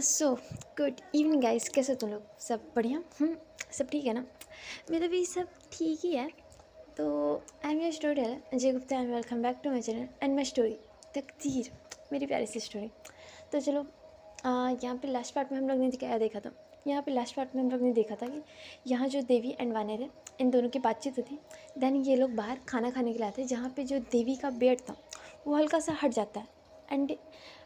So good evening guys, कैसे तुम लोग? सब बढ़िया? सब ठीक है ना? मेरा भी सब ठीक ही है। तो I am your story Ajay Gupta and welcome back to my channel and my story तकदीर, मेरी प्यारी सी स्टोरी। तो चलो, यहाँ पे लास्ट पार्ट में हम लोग ने क्या देखा था? यहाँ पे लास्ट पार्ट में हम लोग ने देखा था कि यहाँ जो देवी एंड वाने थे, इन दोनों की बातचीत होती। देन ये लोग बाहर खाना खाने के लिए आते, जहाँ पे जो देवी का बेड था वो हल्का सा हट जाता है एंड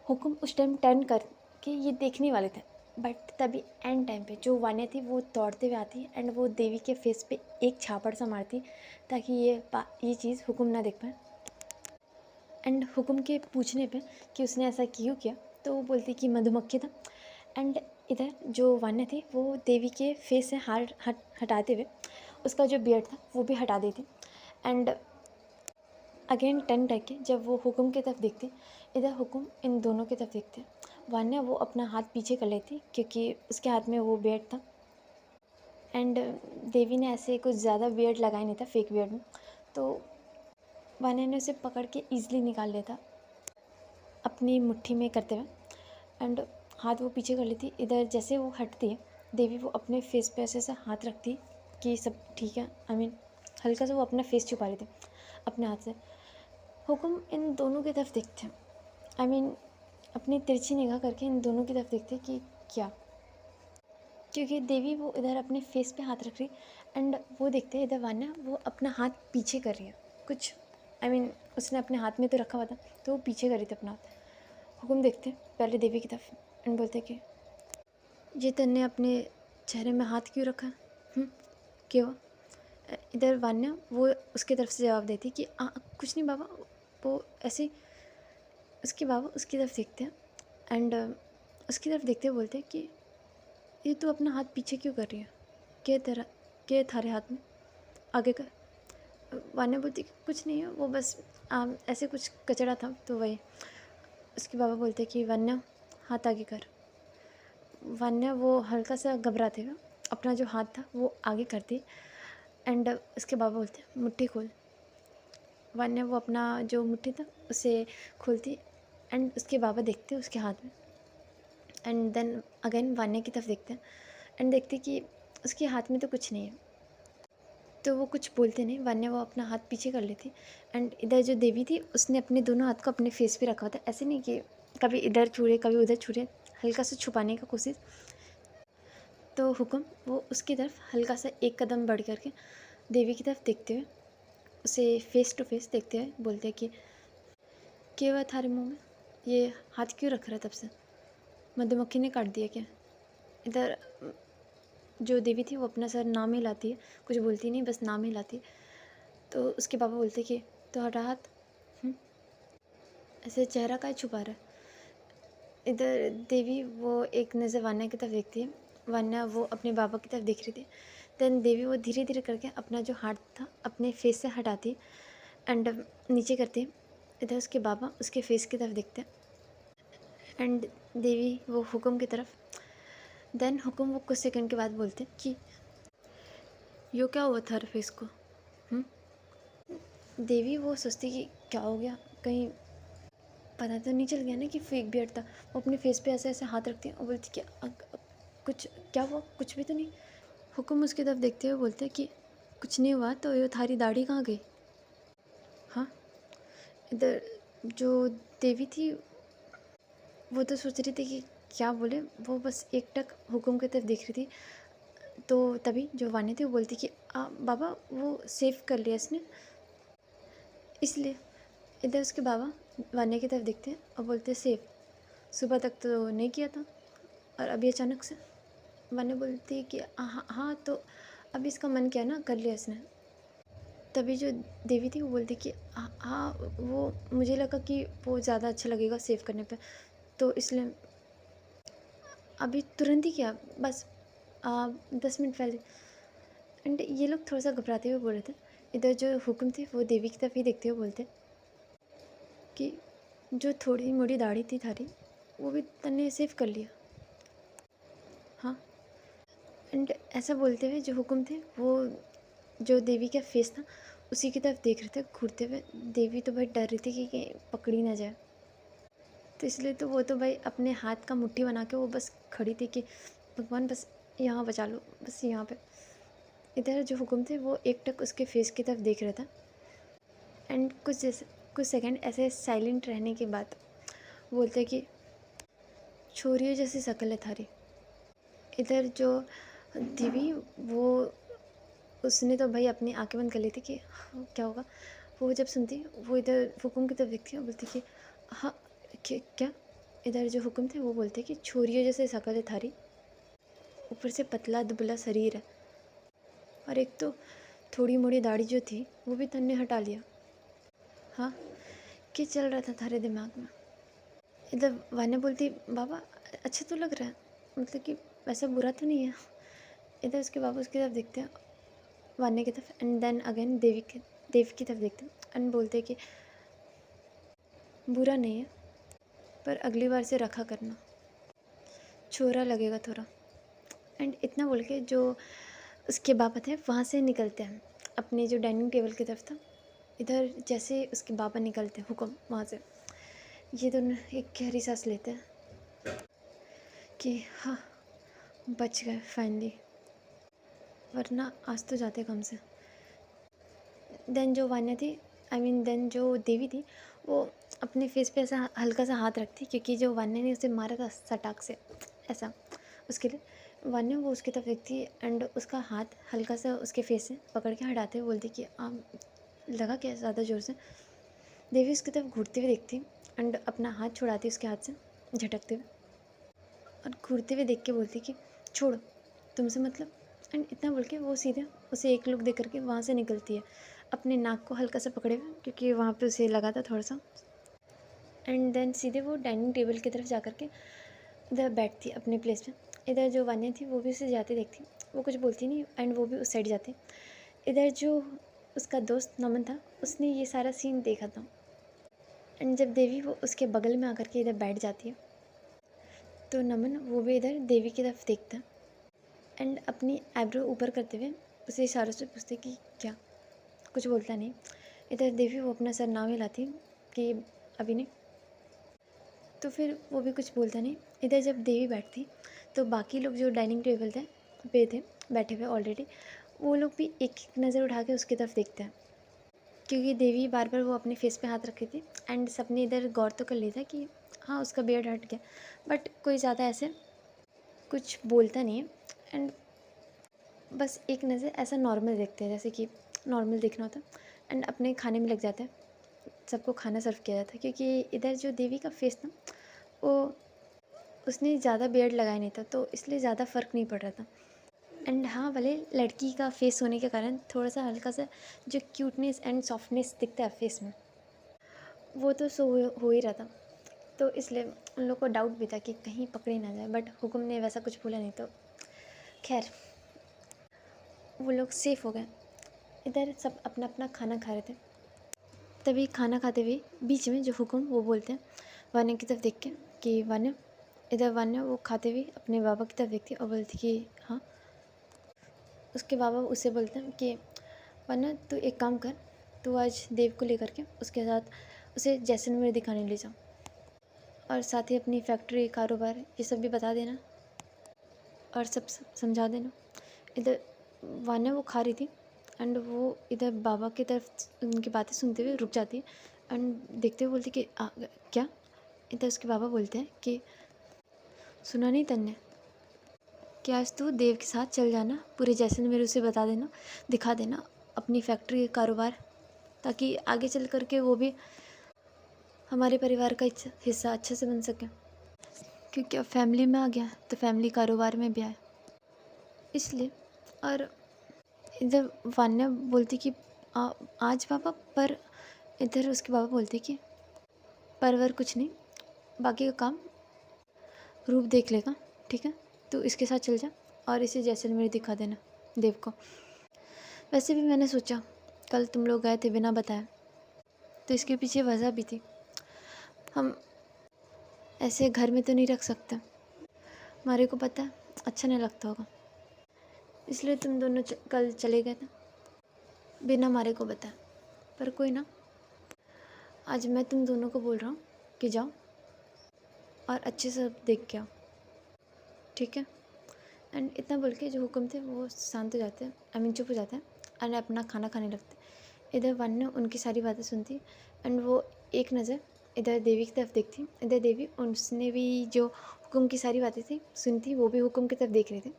हुक्म उस टाइम टर्न कर कि ये देखने वाले थे। बट तभी एंड टाइम पे जो वान्या थी वो दौड़ते हुए आती एंड वो देवी के फेस पे एक छापड़ सा मारती ताकि ये चीज़ हुक्म ना देख पाए। एंड हुक्म के पूछने पे कि उसने ऐसा क्यों किया, तो वो बोलती कि मधुमक्खी था। एंड इधर जो वान्या थी वो देवी के फेस से हार हटाते हुए उसका जो बियर्ड था वो भी हटा देती। एंड अगेन टर्न करके जब वो हुक्म की तरफ देखती, इधर हुक्म इन दोनों की तरफ देखते। वान्या वो अपना हाथ पीछे कर लेती क्योंकि उसके हाथ में वो बियर्ड था। एंड देवी ने ऐसे कुछ ज़्यादा बियर्ड लगाया नहीं था फेक बियर्ड में, तो वान्या ने उसे पकड़ के ईजिली निकाल लिया था अपनी मुट्ठी में करते हुए। एंड हाथ वो पीछे कर लेती। इधर जैसे वो हटती है, देवी वो अपने फेस पे ऐसे ऐसे हाथ रखती कि सब ठीक है। हल्का सा वो अपना फेस छुपा रही थी अपने हाथ से। हुक्म इन दोनों की तरफ देखते हैं, अपनी तिरछी निगाह करके इन दोनों की तरफ देखते कि क्या, क्योंकि देवी वो इधर अपने फेस पे हाथ रख रही एंड वो देखते हैं इधर वान्या वो अपना हाथ पीछे कर रही है कुछ। उसने अपने हाथ में तो रखा हुआ था तो वो पीछे कर रही थी अपना हाथ। हुक्म देखते पहले देवी की तरफ एंड बोलते कि ये तन्ने अपने चेहरे में हाथ क्यों रखा है? क्यों? इधर वान्या वो उसकी तरफ से जवाब देती कि कुछ नहीं बाबा। वो ऐसे उसके बाबा उसकी तरफ देखते हैं एंड उसकी तरफ देखते हुए बोलते कि ये तू अपना हाथ पीछे क्यों कर रही है? क्या थारे हाथ में? आगे कर। वान्या बोलती कि कुछ नहीं है, वो बस ऐसे कुछ कचरा था तो वही। उसके बाबा बोलते कि वान्या हाथ आगे कर। वान्या वो हल्का सा घबराते हुए अपना जो हाथ था वो आगे करती एंड उसके बाबा बोलते मुट्ठी खोल। वान्या वो अपना जो मुट्ठी था उसे खोलती एंड उसके बाबा देखते उसके हाथ में। एंड देन अगेन वान्या की तरफ देखते हैं एंड देखते कि उसके हाथ में तो कुछ नहीं है, तो वो कुछ बोलते नहीं। वान्या वो अपना हाथ पीछे कर लेती एंड इधर जो देवी थी उसने अपने दोनों हाथ को अपने फेस पे रखा होता है, ऐसे नहीं कि कभी इधर छू रहे कभी उधर छू रहे, हल्का सा छुपाने का कोशिश। तो हुक्म वो उसकी तरफ हल्का सा एक कदम बढ़ करके देवी की तरफ देखते हुए उसे फेस टू फेस देखते हुए बोलते कि क्या हुआ थारे मुँह में? ये हाथ क्यों रख रहा है तब से? मधुमक्खी ने काट दिया क्या? इधर जो देवी थी वो अपना सर नाम हिलाती है, कुछ बोलती नहीं, बस नाम हिलाती है। तो उसके पापा बोलते कि तो हटा हाथ, ऐसे चेहरा का छुपा रहा है। इधर देवी वो एक नज़र वान्या की तरफ देखती है, वान्या वो अपने बाबा की तरफ देख रही थी। देन देवी वो धीरे धीरे करके अपना जो हाथ था अपने फेस से हटाती एंड नीचे करती। इधर उसके बाबा उसके फेस की तरफ देखते एंड देवी वो हुक्म की तरफ। देन हुक्म वो कुछ सेकंड के बाद बोलते कि यो क्या हुआ था फेस को? देवी वो सोचती कि क्या हो गया, कहीं पता तो नहीं चल गया ना कि फेक बियर्ड था। वो अपने फेस पे ऐसे ऐसे हाथ रखती है और बोलती कि कुछ क्या हुआ? कुछ भी तो नहीं। हुक्म उसकी तरफ देखते हुए बोलते कि कुछ नहीं हुआ, तो ये थारी दाढ़ी कहाँ गई? हाँ। इधर जो देवी थी वो तो सोच रही थी कि क्या बोले, वो बस एक टक हुक्म की तरफ देख रही थी। तो तभी जो वानी थी वो बोलती कि बाबा वो सेव कर लिया इसने, इसलिए। इधर उसके बाबा वान्या की तरफ देखते हैं और बोलते सेव, सुबह तक तो नहीं किया था और अभी अचानक से। वान्या बोलती है कि हाँ हाँ, तो अभी इसका मन किया ना, कर लिया इसने। तभी जो देवी थी वो बोलती कि हाँ वो मुझे लगा कि वो ज़्यादा अच्छा लगेगा सेव करने पे, तो इसलिए अभी तुरंत ही किया, बस 10 मिनट पहले। एंड ये लोग थोड़ा सा घबराते हुए बोल रहे थे। इधर जो हुक्म थे वो देवी की तरफ ही देखते हुए बोलते कि जो थोड़ी मोड़ी दाढ़ी थी थारी वो भी तन्ने सेव कर लिया। हाँ। एंड ऐसा बोलते हुए जो हुक्म थे वो जो देवी का फेस था उसी की तरफ देख रहे थे घूरते हुए। देवी तो बहुत डर रही थी कि पकड़ी ना जाए। तो इसलिए तो वो तो भाई अपने हाथ का मुट्ठी बना के वो बस खड़ी थी कि भगवान बस यहाँ बचा लो, बस यहाँ पे। इधर जो हुक्म थे वो एकटक उसके फेस की तरफ देख रहा था। एंड कुछ सेकंड ऐसे साइलेंट रहने के बाद बोलते कि छोरियों जैसी शक्ल है थारी। इधर जो देवी वो उसने तो भाई अपनी आंखें बंद कर ली थी कि हाँ, क्या होगा। वो जब सुनती वो इधर हुक्म की तरफ देखती और बोलती कि हाँ क्या। इधर जो हुक्म थे वो बोलते कि छोरियों जैसे शक्ल है थारी, ऊपर से पतला दुबला शरीर है, और एक तो थोड़ी मोड़ी दाढ़ी जो थी वो भी तन्ने हटा लिया। हाँ, क्या चल रहा था थारे दिमाग में। इधर वान्या बोलती बाबा अच्छा तो लग रहा है, मतलब कि वैसा बुरा तो नहीं है। इधर उसके बाबा उसकी तरफ देखते हैं, वान्या की तरफ, एंड देन अगेन देव की तरफ देखते हैं एंड बोलते कि बुरा नहीं है, पर अगली बार से रखा करना, छोरा लगेगा थोड़ा। एंड इतना बोल के जो उसके बाबा थे वहाँ से निकलते हैं अपने जो डाइनिंग टेबल की तरफ था। इधर जैसे उसके बाबा निकलते हैं हुक्म वहाँ से, ये दोनों एक गहरी सांस लेते हैं कि हाँ बच गए फाइनली, वरना आज तो जाते कम से। देन जो वान्या थी देन जो देवी थी वो अपने फेस पे ऐसा हल्का सा हाथ रखती, क्योंकि जो वान्या ने उसे मारा था सटाक से ऐसा, उसके लिए वान्या वो उसकी तरफ देखती एंड उसका हाथ हल्का सा उसके फेस से पकड़ के हटाते हुए बोलती कि लगा क्या ज़्यादा ज़ोर से। देवी उसकी तरफ घूरते हुए देखती एंड अपना हाथ छुड़ाती उसके हाथ से झटकते हुए, और घूरते हुए देख के बोलती कि छोड़ो तुमसे मतलब। एंड इतना बोल के वो सीधे उसे एक लुक दे करके वहाँ से निकलती है, अपने नाक को हल्का सा पकड़े हुए, क्योंकि वहाँ पे उसे लगा था थोड़ा सा। एंड देन सीधे वो डाइनिंग टेबल की तरफ जा कर के इधर बैठती अपने प्लेस पे। इधर जो वान्या थी वो भी उसे जाते देखती, वो कुछ बोलती नहीं एंड वो भी उस साइड जाती। इधर जो उसका दोस्त नमन था उसने ये सारा सीन देखा था, एंड जब देवी वो उसके बगल में आकर के इधर बैठ जाती है तो नमन वो भी इधर देवी की तरफ देखता है एंड अपनी आईब्रो ऊपर करते हुए उसे इशारों से पूछते कि क्या। कुछ बोलता नहीं। इधर देवी वो अपना सर ना हिलाती कि अभी नहीं, तो फिर वो भी कुछ बोलता नहीं। इधर जब देवी बैठती तो बाकी लोग जो डाइनिंग टेबल पे थे बैठे हुए ऑलरेडी, वो लोग भी एक एक नज़र उठा के उसकी तरफ देखते हैं, क्योंकि देवी बार बार वो अपने फेस पे हाथ रखी थी एंड सबने इधर गौर तो कर लिया था कि हाँ उसका बियर्ड हट गया, बट कोई ज़्यादा ऐसे कुछ बोलता नहीं है। एंड बस एक नज़र ऐसा नॉर्मल देखते हैं जैसे कि नॉर्मल देखना होता, एंड अपने खाने में लग जाते हैं। सबको खाना सर्व किया जाता है, क्योंकि इधर जो देवी का फेस था वो उसने ज़्यादा बियर्ड लगाया नहीं था, तो इसलिए ज़्यादा फ़र्क नहीं पड़ रहा था। एंड हाँ भले लड़की का फेस होने के कारण थोड़ा सा हल्का सा जो क्यूटनेस एंड सॉफ्टनेस दिखता है फेस में, वो तो सो हो ही रहा था, तो इसलिए उन लोग को डाउट भी था कि कहीं पकड़े ना जाए, बट हुक्म ने वैसा कुछ बोला नहीं, तो खैर वो लोग सेफ़ हो गए। इधर सब अपना अपना खाना खा रहे थे, तभी खाना खाते हुए बीच में जो हुक्म वो बोलते हैं वान्या की तरफ देख के कि वान्या। इधर वान्या वो खाते हुए अपने बाबा की तरफ देखती और बोलती कि हाँ। उसके बाबा उसे बोलते हैं कि वान्या तू एक काम कर, तू आज देव को लेकर के उसके साथ उसे जैसलमेर दिखाने ले जाओ, और साथ ही अपनी फैक्ट्री कारोबार ये सब भी बता देना और सब समझा देना। इधर वान्या वो खा रही थी एंड वो इधर बाबा की तरफ उनकी बातें सुनते हुए रुक जाती है एंड देखते हुए बोलती कि क्या। इधर उसके बाबा बोलते हैं कि सुना नहीं तन्ने कि आज तू देव के साथ चल जाना, पूरे जैसलमेर उसे बता देना, दिखा देना अपनी फैक्ट्री कारोबार, ताकि आगे चल कर के वो भी हमारे परिवार का हिस्सा अच्छे से बन सके, क्योंकि अब फैमिली में आ गया तो फैमिली कारोबार में भी आए इसलिए। और इधर वान्या बोलती कि आज पापा, पर इधर उसके बाबा बोलते कि परवर कुछ नहीं, बाकी का काम रूप देख लेगा, ठीक है, तू इसके साथ चल जा और इसे जैसलमेर दिखा देना देव को। वैसे भी मैंने सोचा कल तुम लोग गए थे बिना बताए, तो इसके पीछे वजह भी थी, हम ऐसे घर में तो नहीं रख सकते, हमारे को पता है अच्छा नहीं लगता होगा, इसलिए तुम दोनों कल चले गए थे बिना हमारे को बताए। पर कोई ना, आज मैं तुम दोनों को बोल रहा हूँ कि जाओ और अच्छे से देख के आओ, ठीक है। एंड इतना बोल के जो हुक्म थे वो शांत हो जाते हैं, आई मीन चुप हो जाते हैं एंड अपना खाना खाने लगते हैं। इधर वन ने उनकी सारी बातें सुनती एंड वो एक नज़र इधर देवी की तरफ देखती। इधर देवी उसने भी जो हुक्म की सारी बातें थी सुनती, वो भी हुक्म की तरफ देख रही थी।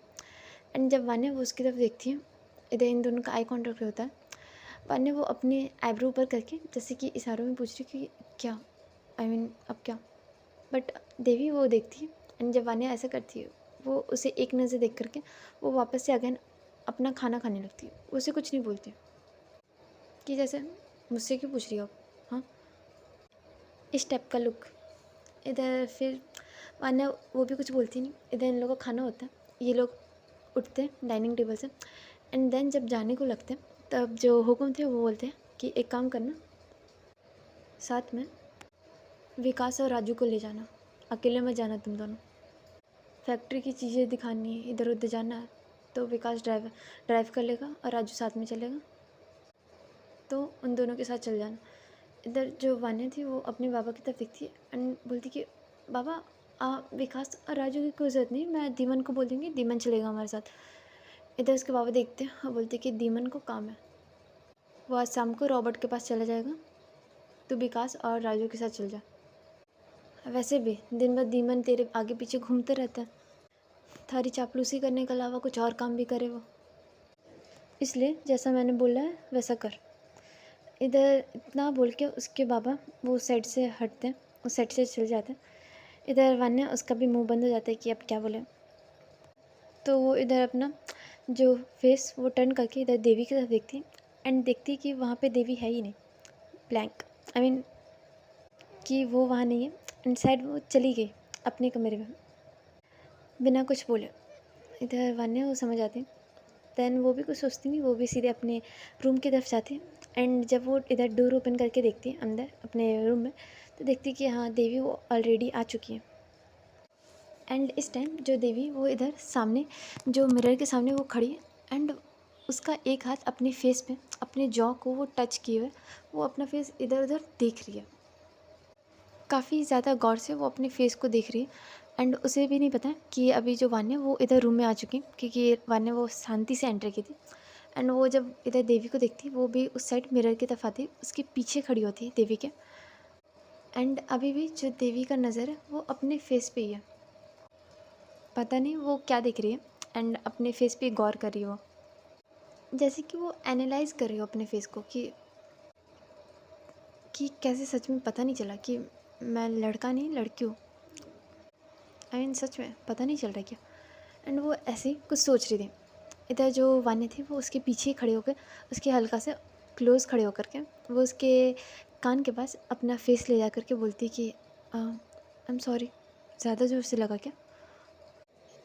एंड जब वान्या वो उसकी तरफ देखती है, इधर इन दोनों का आई कॉन्टैक्ट होता है। वान्या वो अपने आईब्रो ऊपर करके जैसे कि इशारों में पूछ रही कि क्या, आई मीन अब क्या, बट देवी वो देखती है। एंड जब वान्या ऐसा करती है, वो उसे एक नज़र देख करके वो वापस से अगेन अपना खाना खाने लगती है। उसे कुछ नहीं बोलती कि जैसे मुझसे क्यों पूछ रही हो आप, हाँ, इस टाइप का लुक। इधर फिर वान्या वो भी कुछ बोलती नहीं। इधर इन लोगों का खाना होता है, ये लोग उठते हैं डाइनिंग टेबल से एंड देन जब जाने को लगते हैं तब जो हुक्म थे वो बोलते हैं कि एक काम करना, साथ में विकास और राजू को ले जाना, अकेले मत जाना तुम दोनों। फैक्ट्री की चीज़ें दिखानी है, इधर उधर जाना है, तो विकास ड्राइव कर लेगा और राजू साथ में चलेगा, तो उन दोनों के साथ चल जाना। इधर जो वान्या थी वो अपने बाबा की तरफ देखती है एंड बोलती कि बाबा विकास और राजू की कोई ज़रूरत नहीं, मैं दीमन को बोल दूँगी, दीमन चलेगा हमारे साथ। इधर उसके बाबा देखते हैं और बोलते कि दीमन को काम है, वो आज शाम को रॉबर्ट के पास चला जाएगा, तू विकास और राजू के साथ चल जा। वैसे भी दिन भर दीमन तेरे आगे पीछे घूमते रहता है, थारी चापलूसी करने के अलावा कुछ और काम भी करे वो, इसलिए जैसा मैंने बोला है वैसा कर। इधर इतना बोल के उसके बाबा वो साइड से हटते हैं, उस साइड से चल जाते हैं। इधर वान्या उसका भी मुंह बंद हो जाता है कि अब क्या बोले, तो वो इधर अपना जो फेस वो टर्न करके इधर देवी की तरफ देखती है एंड देखती कि वहाँ पे देवी है ही नहीं, ब्लैंक, आई मीन कि वो वहाँ नहीं है। एंड साइड वो चली गई अपने कमरे में बिना कुछ बोले। इधर वान्या वो समझ आती, दैन वो भी कुछ सोचती नहीं, वो भी सीधे अपने रूम की तरफ जाती। एंड जब वो इधर डोर ओपन करके देखती है अंदर अपने रूम में, तो देखती कि हाँ देवी वो ऑलरेडी आ चुकी है। एंड इस टाइम जो देवी वो इधर सामने जो मिरर के सामने वो खड़ी है एंड उसका एक हाथ अपने फेस पे अपने जॉ को वो टच किए हुए वो अपना फेस इधर उधर देख रही है, काफ़ी ज़्यादा गौर से वो अपने फेस को देख रही है। एंड उसे भी नहीं पता कि अभी जो वान्या वो इधर रूम में आ चुकी, क्योंकि वान्या वो शांति से एंटर की थी। एंड वो जब इधर देवी को देखती वो भी उस साइड मिरर की तरफ आती, उसके पीछे खड़ी होती देवी के। एंड अभी भी जो देवी का नज़र है वो अपने फेस पे ही है, पता नहीं वो क्या देख रही है एंड अपने फेस पे गौर कर रही है वो, जैसे कि वो एनालाइज कर रही हो अपने फेस को कि कैसे सच में पता नहीं चला कि मैं लड़का नहीं लड़की हूँ, आई मीन सच में पता नहीं चल रहा क्या। एंड वो ऐसे ही कुछ सोच रही थी। इधर जो वान्या थी वो उसके पीछे ही खड़े होकर उसके हल्का से क्लोज खड़े होकर के वो उसके कान के पास अपना फेस ले जा करके बोलती कि आई एम सॉरी, ज़्यादा ज़ोर से लगा क्या।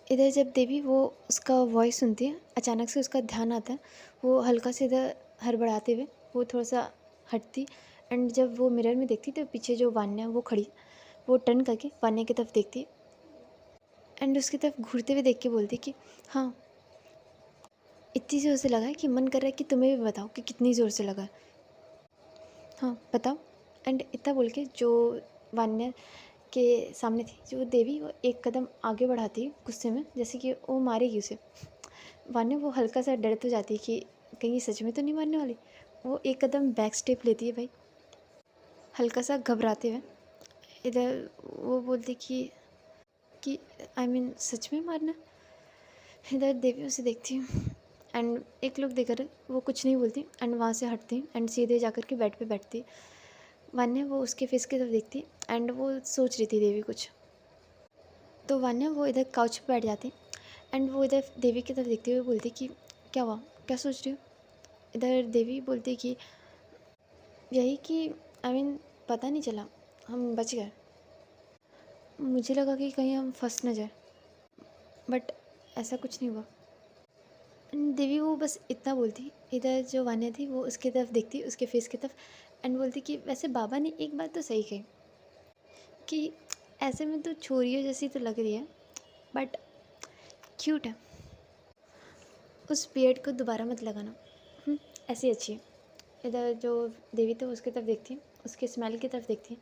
इधर जब देवी वो उसका वॉइस सुनती है, अचानक से उसका ध्यान आता है, वो हल्का से इधर हड़बड़ाते हुए वो थोड़ा सा हटती। एंड जब वो मिरर में देखती तो पीछे जो वान्या वो खड़ी, वो टर्न करके वान्या की तरफ देखती एंड उसकी तरफ घूरते हुए देख के बोलती कि हाँ, इतनी ज़ोर से लगा है कि मन कर रहा है कि तुम्हें भी बताओ कि कितनी ज़ोर से लगा है, हाँ बताओ। एंड इतना बोल के जो वान्या के सामने थी जो देवी वो एक कदम आगे बढ़ाती है गुस्से में, जैसे कि वो मारेगी उसे। वान्या वो हल्का सा डर तो जाती है कि कहीं ये सच में तो नहीं मारने वाली। वो एक कदम बैक स्टेप लेती है भाई, हल्का सा घबराते हुए। इधर वो बोलती कि आई मीन सच में मारना। इधर देवी उसे देखती हूँ एंड एक लोग देकर वो कुछ नहीं बोलती एंड वहाँ से हटती एंड सीधे जाकर के बेड पे बैठती। वान्या वो उसके फेस की तरफ देखती एंड वो सोच रही थी देवी कुछ, तो वान्या वो इधर काउच पे बैठ जाती एंड वो इधर देवी की तरफ देखते हुए बोलती कि क्या हुआ, क्या सोच रही हो। इधर देवी बोलती कि यही कि आई मीन पता नहीं चला, हम बच गए, मुझे लगा कि कहीं हम फंस न जाए, बट ऐसा कुछ नहीं हुआ। देवी वो बस इतना बोलती। इधर जो वान्या थी वो उसकी तरफ देखती, उसके फेस की तरफ, एंड बोलती कि वैसे बाबा ने एक बात तो सही कही कि ऐसे में तो छोरियों जैसी तो लग रही है बट क्यूट है, उस बियर्ड को दोबारा मत लगाना, ऐसी अच्छी है। इधर जो देवी थी उसकी तरफ देखती, उसके स्मेल की तरफ देखती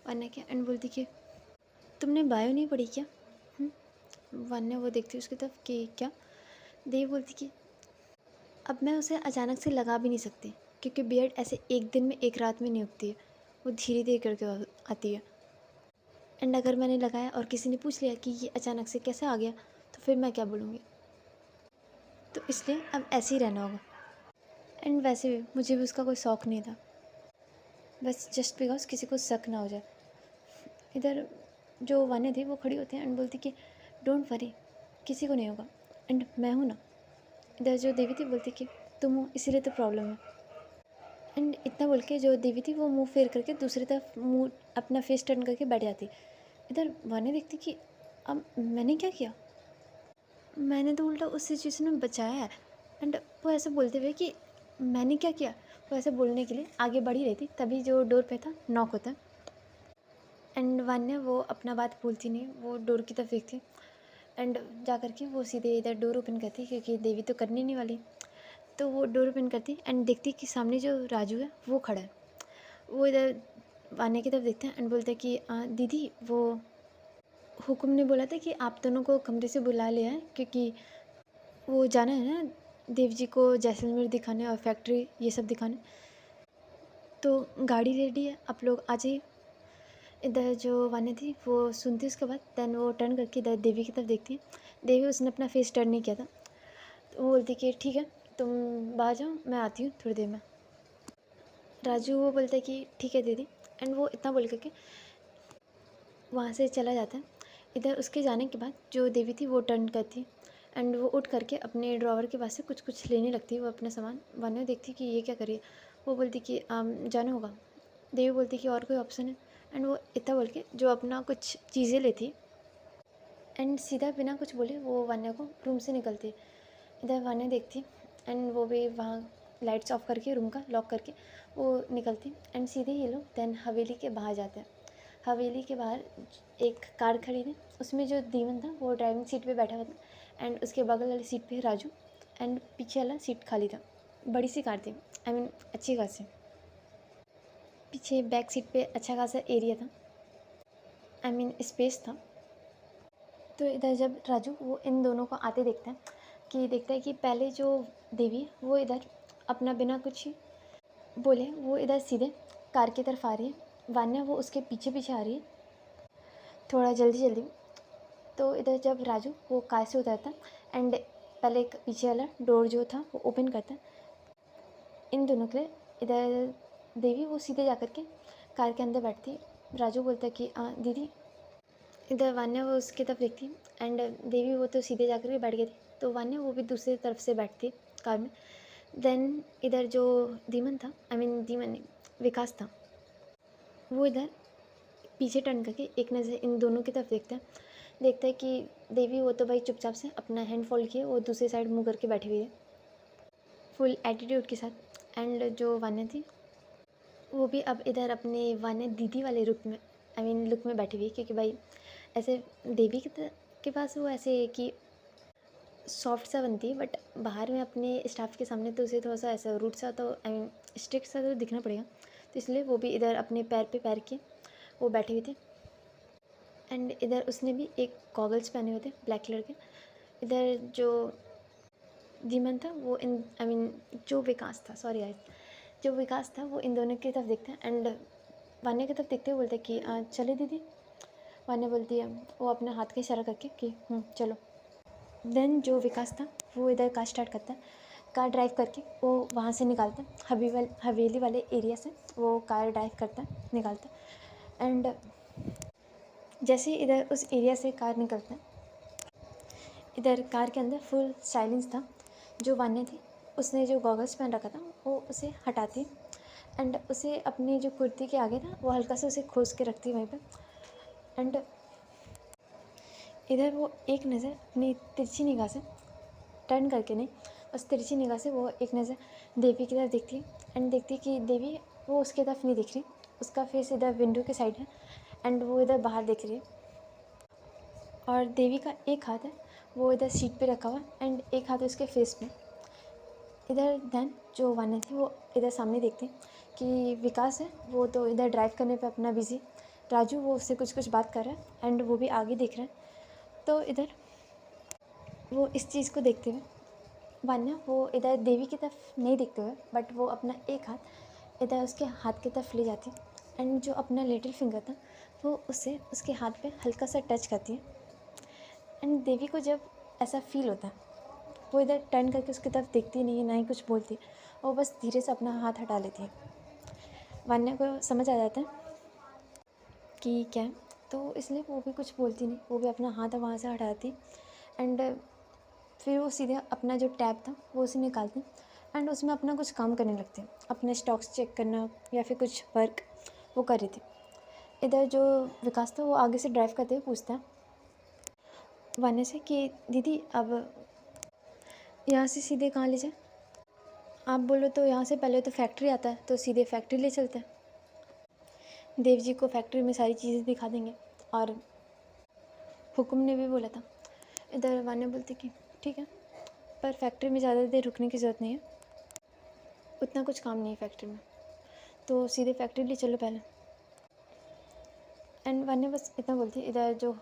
वान्या के एंड बोलती कि तुमने बायो नहीं पढ़ी क्या? वान्या वो देखती उसकी तरफ कि क्या? देवी बोलती कि अब मैं उसे अचानक से लगा भी नहीं सकती, क्योंकि बियर्ड ऐसे एक दिन में एक रात में नहीं उगती है, वो धीरे धीरे करके आती है। एंड अगर मैंने लगाया और किसी ने पूछ लिया कि ये अचानक से कैसे आ गया, तो फिर मैं क्या बोलूँगी? तो इसलिए अब ऐसे ही रहना होगा। एंड वैसे भी मुझे भी उसका कोई शौक़ नहीं था, बस जस्ट बिकॉज किसी को शक ना हो जाए। इधर जो वान्या थी वो खड़ी होती है एंड बोलती कि डोंट वरी, किसी को नहीं होगा, एंड मैं हूँ ना। इधर जो देवी थी बोलती कि तुम हो, इसीलिए तो प्रॉब्लम है। एंड इतना बोल के जो देवी थी वो मुंह फेर करके दूसरी तरफ मुंह अपना फेस टर्न करके बैठ जाती। इधर वान्या देखती कि अब मैंने क्या किया, मैंने तो उल्टा उस सिचुएशन में बचाया है। एंड वो ऐसे बोलते हुए कि मैंने क्या किया, वो ऐसे बोलने के लिए आगे बढ़ ही रही थी, तभी जो डोर पे था नॉक होता है। एंड वान्या वो अपना बात बोलती नहीं, वो डोर की तरफ देखती एंड जा करके वो सीधे इधर डोर ओपन करती, क्योंकि देवी तो करने नहीं वाली। तो वो डोर ओपन करती एंड देखती कि सामने जो राजू है वो खड़ा है। वो इधर वान्या की तरफ देखते हैं एंड बोलते हैं कि दीदी, वो हुक्म ने बोला था कि आप दोनों को कमरे से बुला लिया है, क्योंकि वो जाना है ना देव जी को जैसलमेर दिखाने और फैक्ट्री ये सब दिखाने। तो गाड़ी रेडी है, आप लोग आ जाइए। इधर जो वान्या थी वो सुनती उसके बाद देन वो टर्न करके इधर देवी की तरफ देखती है। देवी उसने अपना फेस टर्न नहीं किया था, तो वो बोलती कि ठीक है तुम बाहर जाओ, मैं आती हूँ थोड़ी देर में। राजू वो बोलता है कि ठीक है दीदी, एंड वो इतना बोल करके वहाँ से चला जाता है। इधर उसके जाने के बाद जो देवी थी वो टर्न करती एंड वो उठ करके अपने ड्रॉवर के पास से कुछ कुछ लेने लगती है, वो अपना सामान। वान्या देखती कि ये क्या करिए, वो बोलती कि जाना होगा। देवी बोलती कि और कोई ऑप्शन है, एंड वो इतना बोल के जो अपना कुछ चीज़ें लेती एंड सीधा बिना कुछ बोले वो वान्या को रूम से निकलती। इधर वान्या देखती एंड वो भी वहाँ लाइट्स ऑफ करके रूम का लॉक करके वो निकलती एंड सीधे ये लोग देन हवेली के बाहर जाते हैं। हवेली के बाहर एक कार खड़ी थी, उसमें जो दीवन था वो ड्राइविंग सीट पे बैठा हुआ था एंड उसके बगल वाली सीट पे राजू, एंड पीछे वाला सीट खाली था। बड़ी सी कार थी, आई मीन अच्छी खासी। पीछे बैक सीट पे अच्छा खासा एरिया था, आई मीन स्पेस था। तो इधर जब राजू वो इन दोनों को आते देखता है कि पहले जो देवी है वो इधर अपना बिना कुछ बोले वो इधर सीधे कार की तरफ आ रही है। वान्या वो उसके पीछे पीछे आ रही है थोड़ा जल्दी जल्दी। तो इधर जब राजू वो कार से उतरता एंड पहले एक पीछे वाला डोर जो था वो ओपन करता इन दोनों के लिए, इधर देवी वो सीधे जा कर के कार के अंदर बैठती। राजू बोलता है कि दीदी। इधर वान्या वो उसकी तरफ देखती एंड देवी वो तो सीधे जा कर के बैठ गई थी, तो वान्या वो भी दूसरी तरफ से बैठती कार में। देन इधर जो धीमन था, आई मीन धीमन नहीं, विकास था, वो इधर पीछे टर्न करके एक नज़र इन दोनों की तरफ देखता है कि देवी वो तो भाई चुपचाप से अपना हैंड फोल्ड किए वो दूसरी साइड मुँह करके बैठी हुई है फुल एटीट्यूड के साथ। एंड जो वान्या थी वो भी अब इधर अपने वान्या दीदी वाले रुक में, आई मीन लुक में बैठी हुई, क्योंकि भाई ऐसे देवी के पास वो ऐसे कि सॉफ्ट सा बनती है, बट बाहर में अपने स्टाफ के सामने तो उसे थोड़ा सा ऐसा रूट सा तो आई मीन स्ट्रिक्ट सा तो दिखना पड़ेगा। तो इसलिए वो भी इधर अपने पैर पे पैर के वो बैठे हुए थे एंड इधर उसने भी एक गॉगल्स पहने हुए थे ब्लैक कलर के। इधर जो धीमन था वो इन आई मीन जो विकास था, सॉरी गाइस, जो विकास था वो इन दोनों की तरफ देखते हैं एंड वान्या की तरफ देखते हुए बोलते हैं कि चले दीदी। वान्या बोलती है वो अपने हाथ का इशारा करके कि चलो। देन जो विकास था वो इधर कार स्टार्ट करता है, कार ड्राइव करके वो वहाँ से निकालता है हवेली वाले एरिया से वो कार ड्राइव करता है निकालता है। एंड जैसे ही इधर उस एरिया से कार निकलता है, इधर कार के अंदर फुल साइलेंस था। जो वान्या थी उसने जो गॉगल्स पहन रखा था वो उसे हटाती एंड उसे अपनी जो कुर्ती के आगे था वो हल्का से उसे खोस के रखती वहीं पर। एंड इधर वो एक नज़र अपनी तिरछी निगाह से टर्न करके नहीं, बस तिरछी निगाह से वो एक नज़र देवी की तरफ देखती है एंड देखती कि देवी वो उसकी तरफ नहीं दिख रही, उसका फेस इधर विंडो के साइड है एंड वो इधर बाहर दिख रही है। और देवी का एक हाथ है वो इधर सीट पे रखा हुआ एंड एक हाथ उसके फेस पे। इधर देन जो वान्या थी वो इधर सामने देखती कि विकास है वो तो इधर ड्राइव करने पे अपना बिजी राजू वो उससे कुछ कुछ बात कर रहा है एंड वो भी आगे देख रहा है। तो इधर वो इस चीज़ को देखते हुए वान्या वो इधर देवी की तरफ नहीं देखते हुए बट वो अपना एक हाथ इधर उसके हाथ की तरफ ले जाती है एंड जो अपना लिटिल फिंगर था वो उससे उसके हाथ पे हल्का सा टच करती है। एंड देवी को जब ऐसा फील होता है वो इधर टर्न करके उसकी तरफ देखती नहीं है, ना ही कुछ बोलती, वो बस धीरे से अपना हाथ हटा लेती है। वान्या को समझ आ जाता है कि क्या है, तो इसलिए वो भी कुछ बोलती नहीं, वो भी अपना हाथ वहाँ से हटाती एंड फिर वो सीधे अपना जो टैब था वो उसे निकालती एंड उसमें अपना कुछ काम करने लगते हैं, अपने स्टॉक्स चेक करना या फिर कुछ वर्क वो कर रही थी। इधर जो विकास था वो आगे से ड्राइव करते हुए पूछता है वान्या से कि दीदी अब यहाँ से सीधे कहाँ ले जाए? आप बोलो तो यहाँ से पहले तो फैक्ट्री आता है, तो सीधे फैक्ट्री ले चलते हैं। देव जी को फैक्ट्री में सारी चीज़ें दिखा देंगे और हुक्म ने भी बोला था। इधर वान्या बोलती कि ठीक है, पर फैक्ट्री में ज़्यादा देर रुकने की ज़रूरत नहीं है, उतना कुछ काम नहीं है फैक्ट्री में, तो सीधे फैक्ट्री ले चलो पहले। एंड वान्या बस इतना बोलती। इधर जो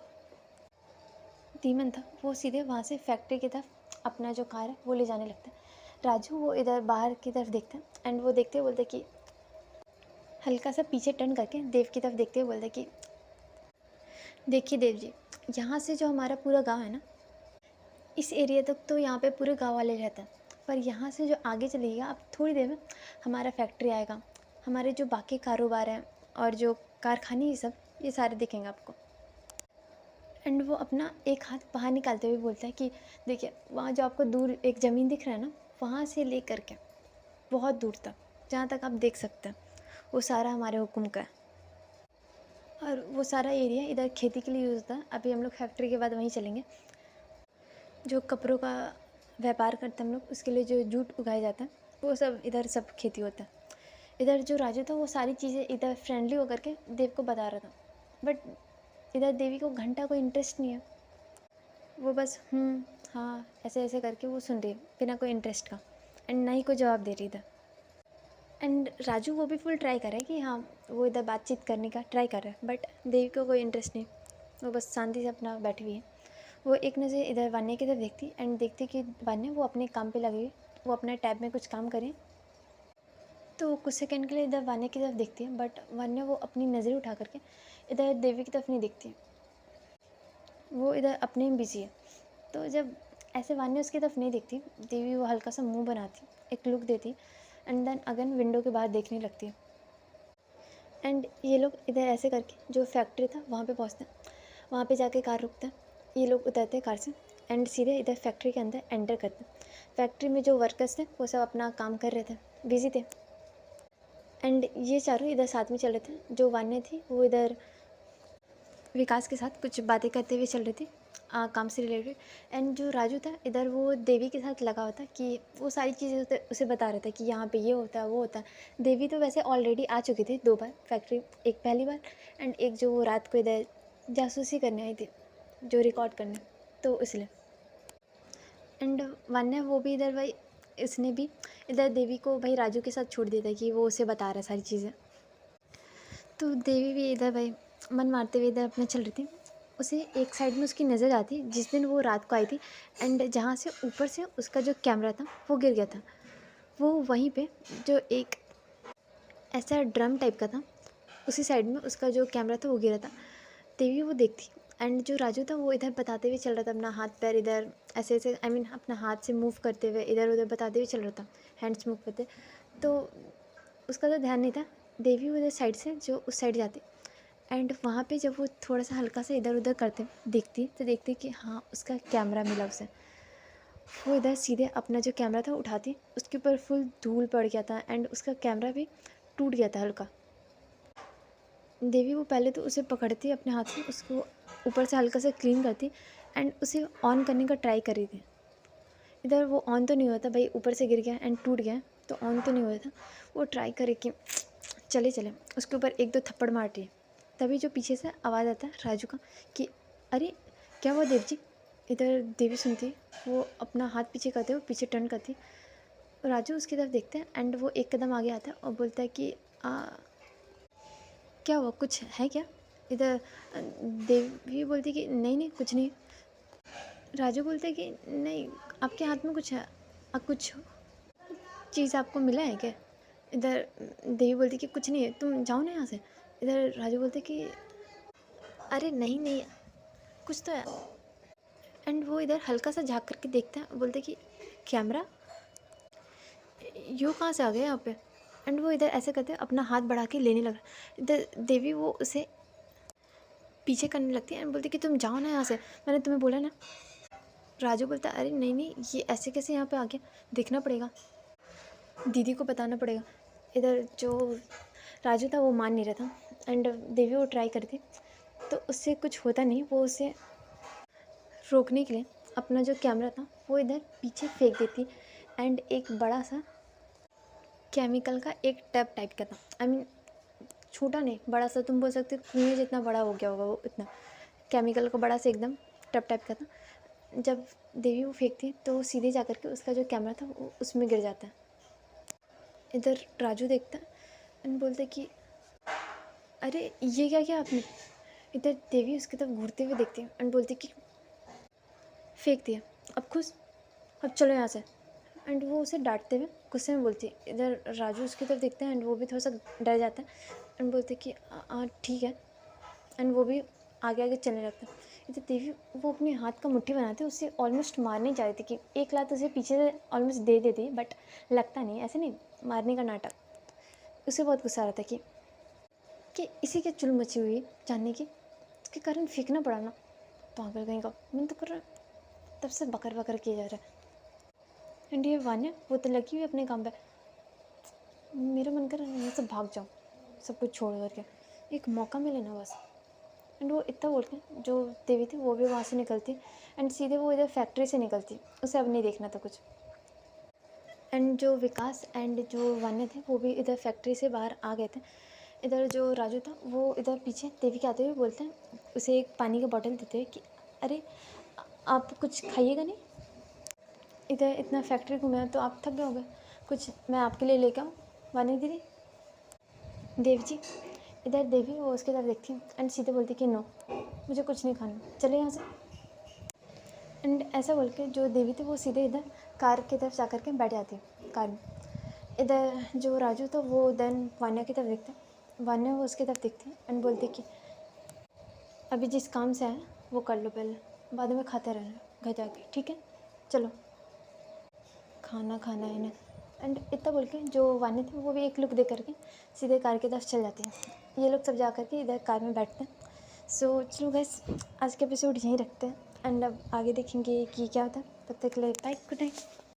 धीमन था वो सीधे वहाँ से फैक्ट्री की तरफ अपना जो कार है वो ले जाने लगता है। राजू वो इधर बाहर की तरफ देखता है एंड वो देखते हुए बोलते कि हल्का सा पीछे टर्न करके देव की तरफ देखते हुए बोलते कि देखिए देव जी, यहाँ से जो हमारा पूरा गांव है ना, इस एरिया तक तो यहाँ पे पूरे गांव वाले रहते हैं, पर यहाँ से जो आगे चलिएगा अब थोड़ी देर में हमारा फैक्ट्री आएगा, हमारे जो बाकी कारोबार हैं और जो कारखाने ये सब ये सारे दिखेंगे आपको। एंड वो अपना एक हाथ बाहर निकालते हुए बोलता है कि देखिए वहाँ जो आपको दूर एक ज़मीन दिख रहा है ना, वहाँ से ले कर के बहुत दूर तक जहाँ तक आप देख सकते हैं वो सारा हमारे हुक्म का है और वो सारा एरिया इधर खेती के लिए यूज़ होता है। अभी हम लोग फैक्ट्री के बाद वहीं चलेंगे। जो कपड़ों का व्यापार करते हैं हम लोग, उसके लिए जो जूट उगाया जाता है वो सब इधर सब खेती होता है। इधर जो राजू था वो सारी चीज़ें इधर फ्रेंडली होकर के देव को बता रहा था, बट इधर देवी को घंटा कोई इंटरेस्ट नहीं है, वो बस हाँ ऐसे ऐसे करके वो सुन रही है बिना कोई इंटरेस्ट का एंड ना ही कोई जवाब दे रही था। एंड राजू वो भी फुल ट्राई कर रहा है कि हाँ वो इधर बातचीत करने का ट्राई कर रहा है, बट देवी को कोई इंटरेस्ट नहीं, वो बस शांति से अपना बैठी हुई है। वो एक नज़र इधर वान्या की तरफ देखती एंड देखती कि वान्या वो अपने काम पे लगी हुई, वो अपने टैब में कुछ काम करें। तो कुछ सेकंड के लिए इधर वान्या की तरफ देखती है, बट वान्या वो अपनी नज़रें उठा करके इधर देवी की तरफ नहीं देखती है, वो इधर अपने में बिजी है। तो जब ऐसे वान्या उसकी तरफ नहीं देखती, देवी वो हल्का सा मुंह बनाती, एक लुक देती एंड देन अगेन विंडो के बाहर देखने लगती है। एंड ये लोग इधर ऐसे करके जो फैक्ट्री था वहाँ पे पहुँचते हैं, वहाँ पे जाके कार रुकते हैं, ये लोग उतरते हैं कार से एंड सीधे इधर फैक्ट्री के अंदर एंटर करते हैं। फैक्ट्री में जो वर्कर्स थे वो सब अपना काम कर रहे थे, बिजी थे एंड ये चारों इधर साथ में चल रहे थे। जो वान्या थी वो इधर विकास के साथ कुछ बातें करते हुए चल रही थी काम से रिलेटेड। एंड जो राजू था इधर वो देवी के साथ लगा हुआ था कि वो सारी चीज़ें उसे बता रहा था कि यहाँ पे ये होता है वो होता है। देवी तो वैसे ऑलरेडी आ चुकी थी 2 बार फैक्ट्री, एक पहली बार एंड एक जो वो रात को इधर जासूसी करने आई थी, जो रिकॉर्ड करने, तो इसलिए। एंड वान्या वो भी इधर भाई इसने भी इधर देवी को भाई राजू के साथ छोड़ दिया था कि वो उसे बता रहा है सारी चीज़ें। तो देवी भी इधर भाई मन मारते हुए इधर अपना चल रही थी। उसे एक साइड में उसकी नज़र आती जिस दिन वो रात को आई थी एंड जहाँ से ऊपर से उसका जो कैमरा था वो गिर गया था, वो वहीं पे जो एक ऐसा ड्रम टाइप का था उसी साइड में उसका जो कैमरा था वो गिरा था। देवी वो देखती एंड जो राजू था वो इधर बताते हुए चल रहा था, अपना हाथ पैर इधर ऐसे ऐसे आई मीन अपना हाथ से मूव करते हुए इधर उधर बताते हुए चल रहा था, हैंड्स मूव करते, तो उसका तो ध्यान नहीं था। देवी उधर साइड से जो उस साइड जाती एंड वहाँ पे जब वो थोड़ा सा हल्का सा इधर उधर करते देखती तो देखती कि हाँ उसका कैमरा मिला उसे। वो इधर सीधे अपना जो कैमरा था उठाती, उसके ऊपर फुल धूल पड़ गया था एंड उसका कैमरा भी टूट गया था हल्का। देवी वो पहले तो उसे पकड़ती अपने हाथ से, उसको ऊपर से हल्का सा क्लीन करती एंड उसे ऑन करने का ट्राई कर रही थी। इधर वो ऑन तो नहीं हुआ था भाई, ऊपर से गिर गया एंड टूट गया तो ऑन तो नहीं हुआ था। वो ट्राई करे कि चले चले उसके ऊपर एक दो थप्पड़ मार रही है, तभी जो पीछे से आवाज़ आता है राजू का कि अरे क्या हुआ देव जी। इधर देवी सुनती, वो अपना हाथ पीछे करते, वो पीछे टर्न करती, राजू उसकी तरफ देखते हैं एंड वो एक कदम आगे आता है और बोलता है कि क्या हुआ, कुछ है क्या? इधर देवी बोलती कि नहीं नहीं कुछ नहीं। राजू बोलते कि नहीं आपके हाथ में कुछ है, कुछ चीज़ आपको मिला है क्या। इधर देवी बोलती कि कुछ नहीं है, तुम जाओ ना यहाँ से। इधर राजू बोलते कि अरे नहीं नहीं कुछ तो है। एंड वो इधर हल्का सा झाँक करके देखते हैं, बोलते कि कैमरा यो कहाँ से आ गया यहाँ पे। एंड वो इधर ऐसे करते अपना हाथ बढ़ा के लेने लगा। इधर देवी वो उसे पीछे करने लगती है एंड बोलती कि तुम जाओ ना यहाँ से, मैंने तुम्हें बोला ना। राजू बोलता अरे नहीं नहीं ये ऐसे कैसे यहाँ पे आ गया, देखना पड़ेगा, दीदी को बताना पड़ेगा। इधर जो राजू था वो मान नहीं रहा था एंड देवी वो ट्राई करती तो उससे कुछ होता नहीं। वो उसे रोकने के लिए अपना जो कैमरा था वो इधर पीछे फेंक देती एंड एक बड़ा सा केमिकल का एक टब टाइप का था, आई मीन छोटा नहीं बड़ा सा, तुम बोल सकते कुएं जितना बड़ा हो गया होगा वो, इतना केमिकल का बड़ा सा एकदम टब टाइप का था। जब देवी वो फेंकती तो वो सीधे जा कर के उसका जो कैमरा था वो उसमें गिर जाता है। इधर राजू देखता है एंड बोलते कि अरे ये क्या किया आपने। इधर देवी उसकी तरफ घूरते हुए देखती है एंड बोलती कि फेंक दिया, अब खुश, अब चलो यहाँ से। एंड वो उसे डांटते हुए गुस्से में बोलती है। इधर राजू उसकी तरफ देखते हैं एंड वो भी थोड़ा सा डर जाता है एंड बोलते कि हाँ ठीक है। एंड वो भी आगे आगे चलने लगता है। इधर देवी वो अपने हाथ का मुट्ठी बनाते उसे ऑलमोस्ट मारने जा रही थी कि एक लात उसे पीछे से ऑलमोस्ट दे देती, बट लगता नहीं, ऐसे नहीं मारने का नाटक। उसे बहुत गुस्सा आ रहा था कि इसी के चुल मची हुई जानने की, उसके कारण फेंकना पड़ा ना, पागल कहीं का, मन तो कर रहा है तब से बकर बकर किया जा रहा है। एंड ये वान्या वो तो लगी हुई अपने काम पे, मेरा मन कर यहाँ से भाग जाऊँ सब कुछ छोड़ करके, एक मौका मिले ना बस। एंड वो इतना बोल के जो देवी थी वो भी वहाँ से निकलती एंड सीधे वो इधर फैक्ट्री से निकलती, उसे अब नहीं देखना था कुछ। एंड जो विकास एंड जो वान्या थे वो भी इधर फैक्ट्री से बाहर आ गए थे। इधर जो राजू था वो इधर पीछे देवी के आते हुए बोलते हैं, उसे एक पानी का बॉटल देते हैं कि अरे आप कुछ खाइएगा नहीं, इधर इतना फैक्ट्री घूमे हैं तो आप थक गए होंगे, कुछ मैं आपके लिए लेकर आऊँ। वानी दीदी, देव जी। इधर देवी वो उसकी तरफ देखती एंड सीधे बोलती कि नो मुझे कुछ नहीं खाना, चले यहाँ से। एंड ऐसा बोल के जो देवी थी वो सीधे इधर कार की तरफ जा कर के बैठ जाती है कार में। इधर जो राजू था वो देन वान्या की तरफ देखता है, वान्या वो उसकी तरफ देखती है एंड बोलती कि अभी जिस काम से आए वो कर लो, पहले बाद में खाते रहना घर जाके, ठीक है चलो खाना खाना है इन्हें। एंड इतना बोल के जो वानी थी वो भी एक लुक दे करके सीधे कार की तरफ चल जाती है। ये लोग सब जा कर के इधर कार में बैठते हैं। सो चलो गाइस आज के एपिसोड यहीं रखते हैं एंड अब आगे देखेंगे कि क्या होता है। तब तक के लिए बाय, गुड नाइट।